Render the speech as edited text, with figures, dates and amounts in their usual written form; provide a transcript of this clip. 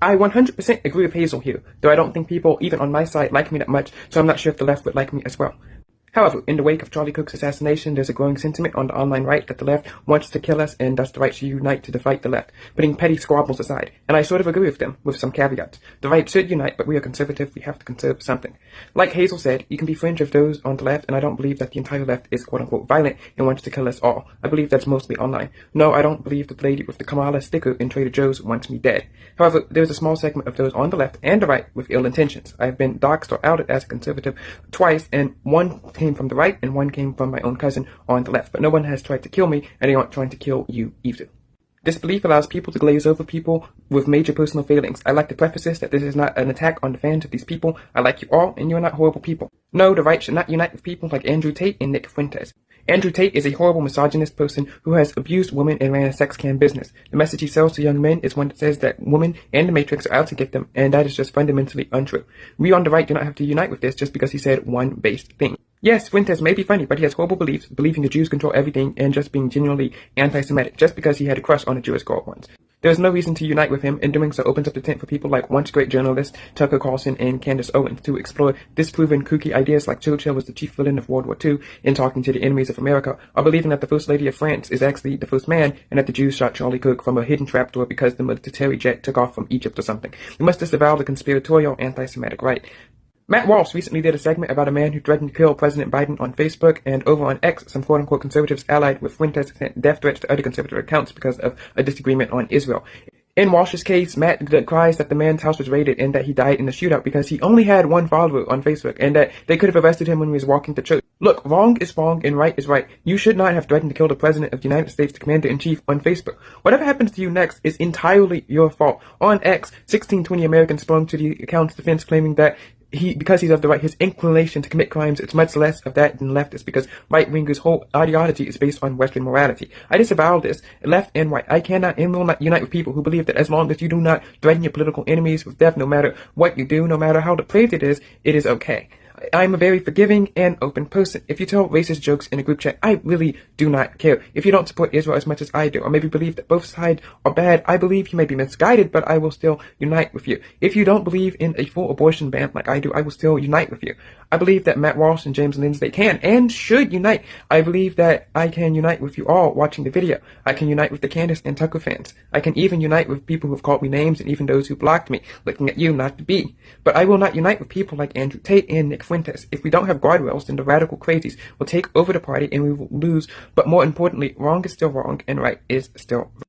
I 100% agree with Hazel here, though I don't think people, even on my side, like me that much, so I'm not sure if the left would like me as well. However, in the wake of Charlie Cook's assassination, there's a growing sentiment on the online right that the left wants to kill us and thus the right should unite to fight the left, putting petty squabbles aside. And I sort of agree with them, with some caveats. The right should unite, but we are conservative, we have to conserve something. Like Hazel said, you can be friends with those on the left, and I don't believe that the entire left is quote-unquote violent and wants to kill us all. I believe that's mostly online. No, I don't believe the lady with the Kamala sticker in Trader Joe's wants me dead. However, there's a small segment of those on the left and the right with ill intentions. I have been doxxed or outed as a conservative twice, and one came from the right and one came from my own cousin on the left. But no one has tried to kill me, and they aren't trying to kill you either. This belief allows people to glaze over people with major personal failings. I like to preface this that this is not an attack on the fans of these people. I like you all, and you're not horrible people. No, the right should not unite with people like Andrew Tate and Nick Fuentes. Andrew Tate is a horrible misogynist person who has abused women and ran a sex cam business. The message he sells to young men is one that says that women and the Matrix are out to get them, and that is just fundamentally untrue. We on the right do not have to unite with this just because he said one based thing. Yes, Fuentes may be funny, but he has horrible beliefs, believing the Jews control everything and just being genuinely anti-Semitic just because he had a crush on a Jewish girl once. There is no reason to unite with him, and doing so opens up the tent for people like once great journalists Tucker Carlson and Candace Owens to explore disproven kooky ideas like Churchill was the chief villain of World War II in Talking to the Enemies of America, or believing that the First Lady of France is actually the first man and that the Jews shot Charlie Cook from a hidden trapdoor because the military jet took off from Egypt or something. We must disavow the conspiratorial anti-Semitic right. Matt Walsh recently did a segment about a man who threatened to kill President Biden on Facebook, and over on X, some quote-unquote conservatives allied with Fuentes sent death threats to other conservative accounts because of a disagreement on Israel. In Walsh's case, Matt cries that the man's house was raided and that he died in the shootout because he only had one follower on Facebook and that they could have arrested him when he was walking to church. Look, wrong is wrong and right is right. You should not have threatened to kill the President of the United States, the Commander-in-Chief, on Facebook. Whatever happens to you next is entirely your fault. On X, 1620 Americans sprung to the account's defense claiming that because he's of the right, his inclination to commit crimes, it's much less of that than leftists, because right-wingers' whole ideology is based on Western morality. I disavow this, left and right. I cannot and will not unite with people who believe that as long as you do not threaten your political enemies with death, no matter what you do, no matter how depraved it is okay. I'm a very forgiving and open person. If you tell racist jokes in a group chat, I really do not care. If you don't support Israel as much as I do, or maybe believe that both sides are bad, I believe you may be misguided, but I will still unite with you. If you don't believe in a full abortion ban like I do, I will still unite with you. I believe that Matt Walsh and James Lindsay can and should unite. I believe that I can unite with you all watching the video. I can unite with the Candace and Tucker fans. I can even unite with people who have called me names and even those who blocked me, looking at you, not to be. But I will not unite with people like Andrew Tate and Nick Fuentes. If we don't have guardrails, then the radical crazies will take over the party and we will lose. But more importantly, wrong is still wrong and right is still right.